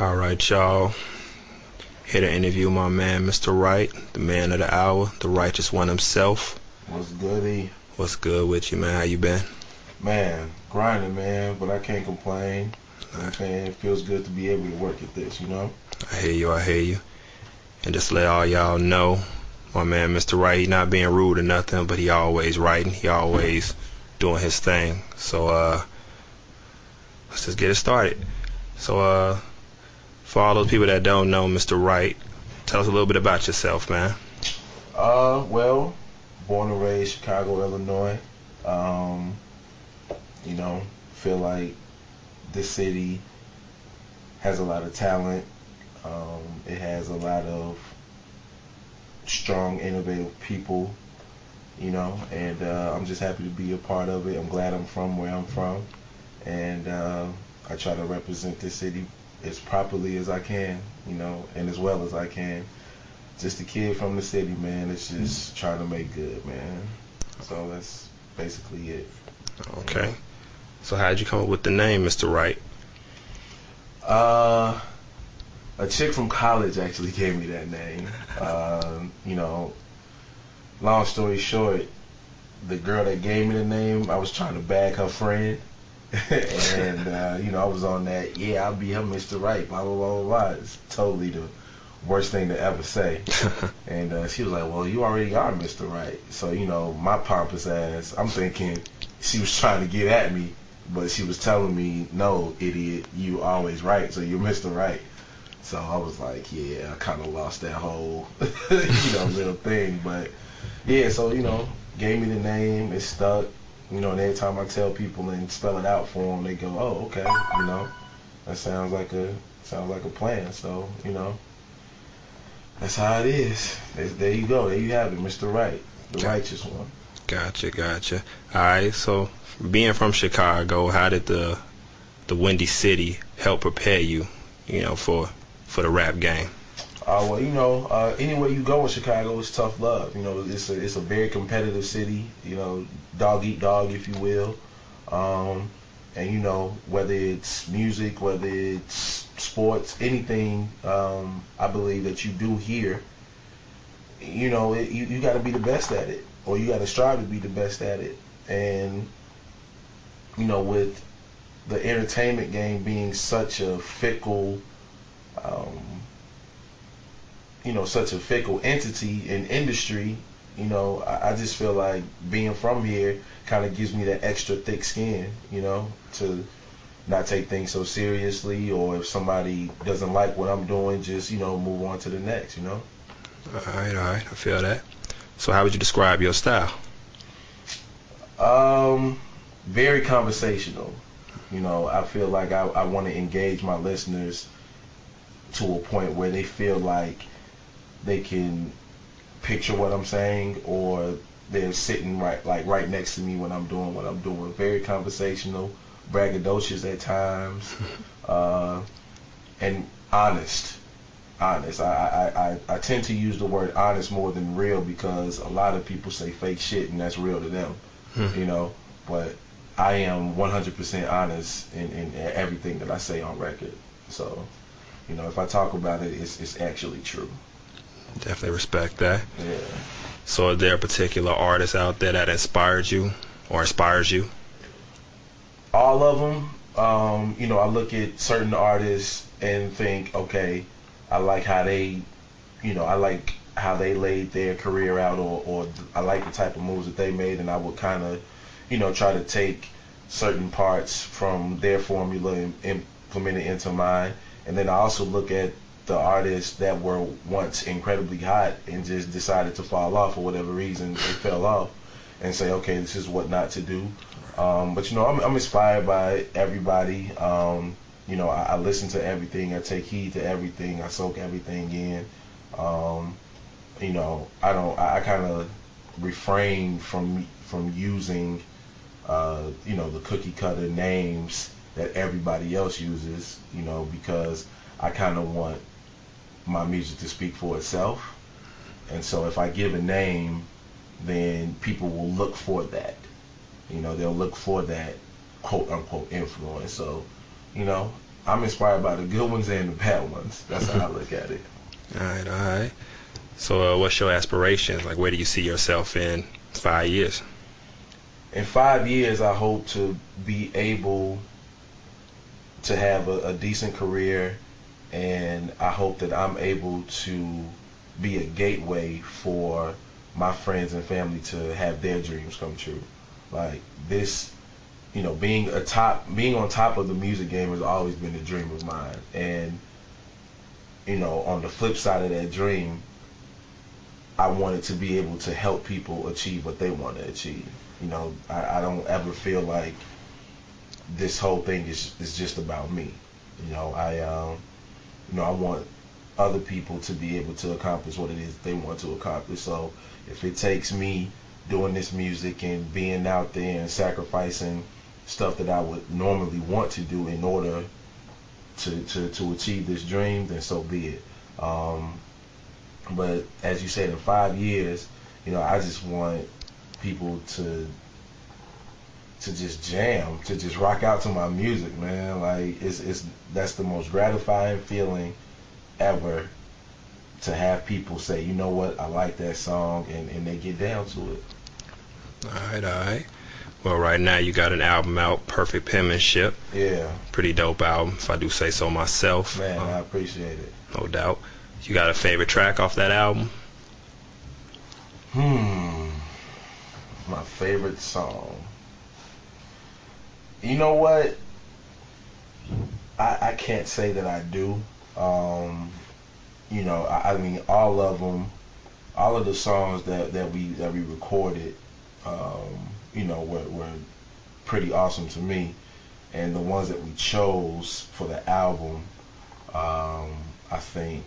All right, y'all. Here to interview my man, Mr. Wright, the man of the hour, the righteous one himself. What's goody? What's good with you, man? How you been? Man, grinding, man, but I can't complain. You know what I'm saying? It feels good to be able to work at this, you know? I hear you, I hear you. And just let all y'all know, my man, Mr. Wright, he not being rude or nothing, but he always writing. He always doing his thing. So, let's just get it started. So, for all those people that don't know Mr. Wright, tell us a little bit about yourself, man. Well, born and raised Chicago, Illinois. Um, feel like this city has a lot of talent. It has a lot of strong, innovative people, and I'm just happy to be a part of it. I'm glad I'm from where I'm from, and I try to represent this city as properly as I can, and as well as I can. Just a kid from the city, man. It's just trying to make good, man. So that's basically it. Okay. So how'd you come up with the name, Mr. Wright? A chick from college actually gave me that name. Long story short, the girl that gave me the name, I was trying to bag her friend. And, I was on that, yeah, I'll be her Mr. Right, blah, blah, blah, blah, blah. It's totally the worst thing to ever say. And she was like, well, you already are Mr. Right. So, my pompous ass, I'm thinking she was trying to get at me, but she was telling me, no, idiot, you always right, so you're Mr. Right. So I was like, yeah, I kind of lost that whole, little thing. But, yeah, so, gave me the name, it stuck. And every time I tell people and spell it out for them, they go, oh, okay, that sounds like a plan. So, that's how it is. There you go. There you have it, Mr. Right, the righteous one. Gotcha. All right, so being from Chicago, how did the Windy City help prepare you, for the rap game? Anywhere you go in Chicago, it's tough love. It's a very competitive city. Dog eat dog, if you will. And whether it's music, whether it's sports, anything, I believe that you do here, you got to be the best at it, or you got to strive to be the best at it. And with the entertainment game being such a fickle, such a fickle entity in industry, I just feel like being from here kind of gives me that extra thick skin, to not take things so seriously, or if somebody doesn't like what I'm doing, just, move on to the next, All right, I feel that. So how would you describe your style? Very conversational. I feel like I want to engage my listeners to a point where they feel like they can picture what I'm saying, or they're sitting right next to me when I'm doing what I'm doing. Very conversational, braggadocious at times, and honest. I tend to use the word honest more than real, because a lot of people say fake shit and that's real to them, But I am 100% honest in everything that I say on record. So, if I talk about it, it's actually true. Definitely respect that. Yeah. So is there a particular artist out there that inspired you or inspires you? All of them. I look at certain artists and think, okay, I like how they, laid their career out, or I like the type of moves that they made, and I would kind of, try to take certain parts from their formula and implement it into mine. And then I also look at the artists that were once incredibly hot and just decided to fall off for whatever reason. They fell off, and say, okay, this is what not to do. But I'm inspired by everybody. I listen to everything. I take heed to everything. I soak everything in. I kind of refrain from using the cookie cutter names that everybody else uses. Because I kind of want my music to speak for itself. And so if I give a name, then people will look for that. They'll look for that quote unquote influence. So, I'm inspired by the good ones and the bad ones. That's how I look at it. All right, all right. So, what's your aspirations? Like, where do you see yourself in 5 years? In 5 years, I hope to be able to have a decent career, and I hope that I'm able to be a gateway for my friends and family to have their dreams come true. Like this, being on top of the music game has always been a dream of mine. And on the flip side of that dream, I wanted to be able to help people achieve what they want to achieve. I don't ever feel like this whole thing is just about me. I want other people to be able to accomplish what it is they want to accomplish. So if it takes me doing this music and being out there and sacrificing stuff that I would normally want to do in order to achieve this dream, then so be it. But as you said, in 5 years, I just want people to just jam, to just rock out to my music, man. Like that's the most gratifying feeling ever, to have people say, you know what, I like that song, and they get down to it. All right, all right. Well, right now you got an album out, Perfect Penmanship. Yeah. Pretty dope album, if I do say so myself. Man, I appreciate it. No doubt. You got a favorite track off that album? My favorite song. You know what? I can't say that I do. I mean, all of them, all of the songs that we recorded, were pretty awesome to me, and the ones that we chose for the album, I think,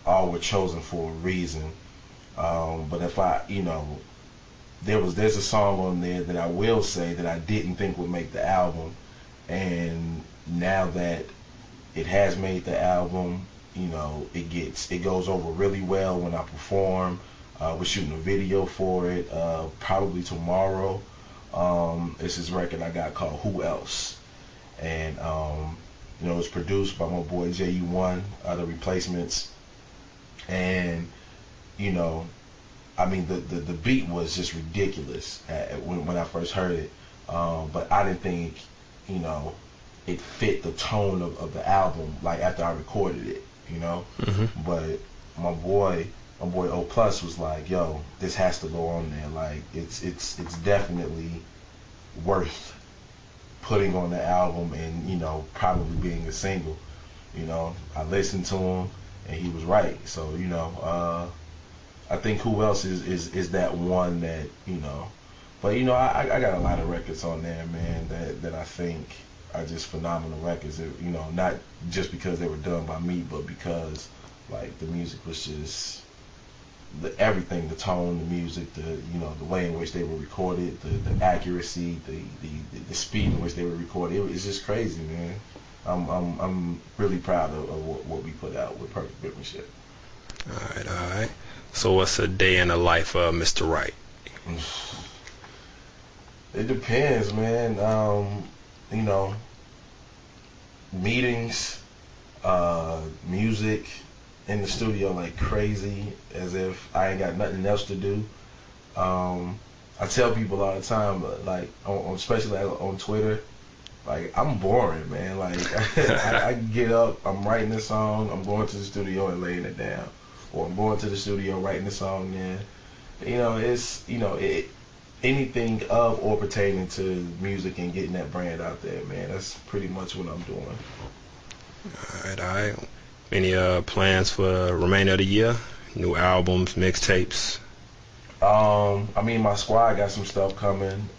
all were chosen for a reason. But if there's a song on there that I will say that I didn't think would make the album, and now that it has made the album, it goes over really well when I perform. We're shooting a video for it probably tomorrow. It's this record I got called Who Else, and it's produced by my boy JU1, The Replacements, and I mean the beat was just ridiculous when I first heard it, but I didn't think it fit the tone of the album, like after I recorded it, Mm-hmm. But my boy O Plus was like, yo, this has to go on there. Like it's definitely worth putting on the album, and probably being a single. I listened to him and he was right. So I think Who Else is that one that but I got a lot of records on there, man, that I think are just phenomenal records. Not just because they were done by me, but because like the music was just everything, the tone, the music, the way in which they were recorded, the accuracy, the speed in which they were recorded. It's just crazy, man. I'm really proud of what we put out with Perfect Penmanship. All right, all right. So what's a day in the life of Mr. Wright? It depends, man. Meetings, music, in the studio like crazy, as if I ain't got nothing else to do. I tell people all the time, like especially on Twitter, like I'm boring, man. Like I get up, I'm writing a song, I'm going to the studio and laying it down, or I'm going to the studio writing the song. Then, anything of or pertaining to music and getting that brand out there, man. That's pretty much what I'm doing. All right, all right. Any plans for remainder of the year? New albums, mixtapes? I mean, my squad got some stuff coming.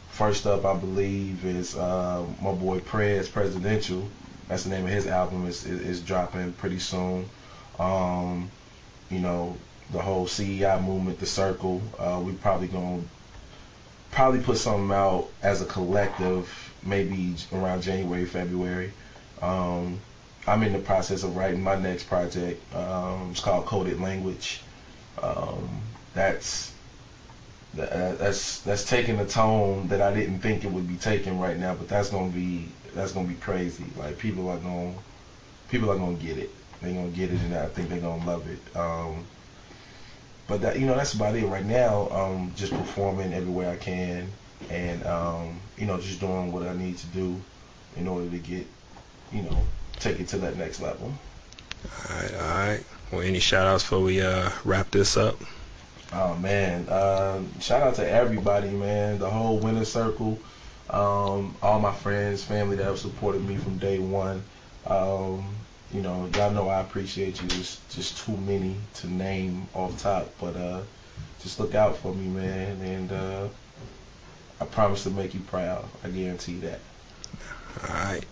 First up, I believe, is my boy Prez Presidential. That's the name of his album. Is dropping pretty soon. The whole CEI movement, The Circle. We probably gonna put something out as a collective, maybe around January, February. I'm in the process of writing my next project. It's called Coded Language. That's that's taking a tone that I didn't think it would be taking right now, but that's gonna be crazy. Like people are gonna get it. They're gonna get it, and I think they're gonna love it. But that, that's about it right now. Just performing everywhere I can, and just doing what I need to do in order to get, take it to that next level. All right. Well, any shout outs before we wrap this up? Oh man, shout out to everybody, man. The whole winner circle, all my friends, family that have supported me from day one. Y'all know I appreciate you. It's just too many to name off top, but just look out for me, man, and I promise to make you proud. I guarantee that. All right.